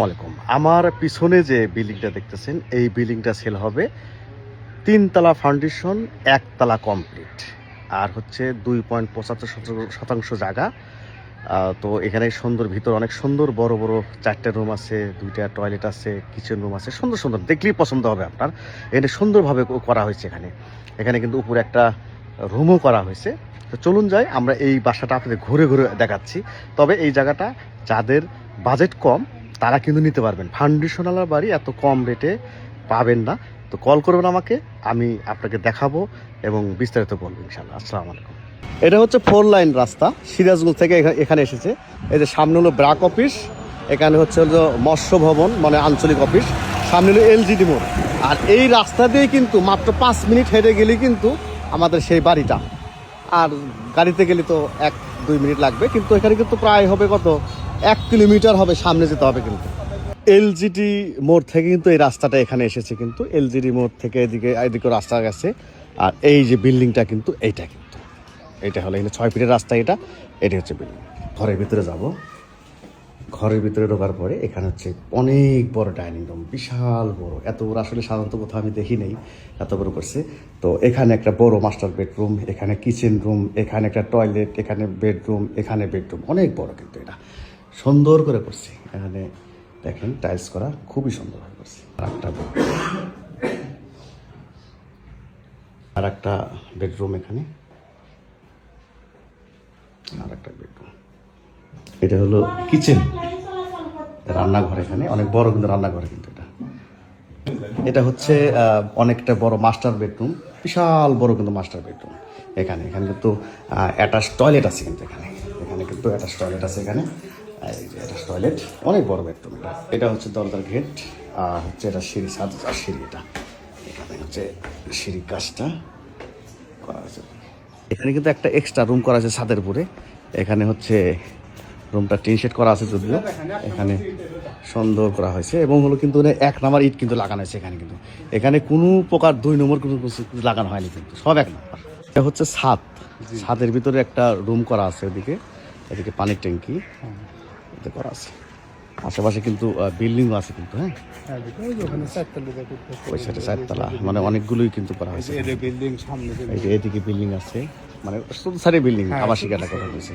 ওয়ালাইকুম। আমার পিছনে যে বিল্ডিংটা দেখতেছেন এই বিল্ডিংটা সেল হবে ৩ তলা ফাউন্ডেশন, ১ তলা কমপ্লিট, আর হচ্ছে ২.৭৫% জায়গা। তো এখানে সুন্দর, ভিতর অনেক সুন্দর বড় বড় ৪টে রুম আছে, ২টা টয়লেট আছে, কিচেন রুম আছে, সুন্দর সুন্দর, দেখলেই পছন্দ হবে আপনার। এখানে সুন্দরভাবে করা হয়েছে। এখানে কিন্তু উপরে একটা রুমও করা হয়েছে। তো চলুন যাই, আমরা এই বাসাটা আপনাদের ঘুরে ঘুরে দেখাচ্ছি। তবে এই জায়গাটা যাদের বাজেট কম তারা কিন্তু নিতে পারবেন। ফাউন্ডেশনাল বাড়ি এত কম রেটে পাবেন না। তো কল করবেন আমাকে, আমি আপনাকে দেখাবো এবং বিস্তারিত বলবো ইনশাআল্লাহ। আসসালামু আলাইকুম। এটা হচ্ছে 4 লাইন রাস্তা, সিরাজগঞ্জ থেকে এখানে এসেছে। এই যে সামনে হলো ব্রাক অফিস, এখানে হচ্ছে হলো মৎস্য ভবন মানে আঞ্চলিক অফিস, সামনে হলো এলজিডি মোড়। আর এই রাস্তা দিয়ে কিন্তু মাত্র 5 মিনিট হেঁটে গেলে কিন্তু আমাদের সেই বাড়িটা। আর গাড়িতে গেলে তো 1-2 মিনিট লাগবে, কিন্তু এখানে কিন্তু প্রায় হবে কত 1 কিলোমিটার হবে সামনে যেতে হবে। কিন্তু এলজিডি মোড় থেকে কিন্তু এই রাস্তাটা এখানে এসেছে, কিন্তু এলজিডি মোড় থেকে এদিকে রাস্তা গেছে। আর এই যে বিল্ডিংটা কিন্তু এইটা হলো এখানে 6 ফিটের রাস্তা। এটা হচ্ছে বিল্ডিং। ঘরের ভিতরে যাব। ঘরের ভিতরে ঢোকার পরে এখানে হচ্ছে অনেক বড় ডাইনিং রুম, বিশাল বড়। এত বড় আসলে সাধারণত কোথাও আমি দেখি নেই, এত বড় করছে। তো এখানে একটা বড় মাস্টার বেডরুম, এখানে কিচেন রুম, এখানে একটা টয়লেট, এখানে বেডরুম, এখানে বেডরুম, অনেক বড়। কিন্তু এটা সুন্দর করে করছি। এখানে দেখেন টাইলস করা, খুবই সুন্দরভাবে করছি। আর একটা বেডরুম এখানে, আর একটা বেডরুম। এটা হলো কিচেন, রান্নাঘর। এখানে অনেক বড় কিন্তু রান্নাঘর। কিন্তু এটা হচ্ছে অনেকটা বড় মাস্টার বেডরুম, বিশাল বড় কিন্তু মাস্টার বেডরুম। এখানে কিন্তু অ্যাটাচ টয়লেট আছে। কিন্তু এখানে কিন্তু অ্যাটাচ টয়লেট আছে। এখানে অ্যাটাচ টয়লেট, অনেক বড় বেডরুম। এটা হচ্ছে দরজার গেট, আর হচ্ছে এটা সিঁড়ি, ছাদ আর সিঁড়ি। এখানে হচ্ছে সিঁড়ির কাজটা করা আছে। এখানে কিন্তু একটা এক্সট্রা রুম করা আছে ছাদের উপরে। এখানে হচ্ছে রুমটা টিন শেড করা আছে, যদিও এখানে সুন্দর করা হয়েছে। এবং হলো কিন্তু 1 নাম্বার ইট কিন্তু লাগানো হয়েছে। এখানে কোনো প্রকার 2 নম্বর কোনো কিছু লাগানো হয়নি, কিন্তু সব 1 নাম্বার। এটা হচ্ছে ছাদের ভিতরে একটা রুম করা আছে। এদিকে পানির ট্যাঙ্কি এতে করা আছে। আশেপাশে কিন্তু বিল্ডিংও আছে কিন্তু। ওই সাইডে 4 তলা, মানে অনেকগুলোই কিন্তু করা হয়েছে। এদিকে বিল্ডিং আছে, মানে শুধু সাইডে বিল্ডিং, আবাসিক এলাকা হয়েছে।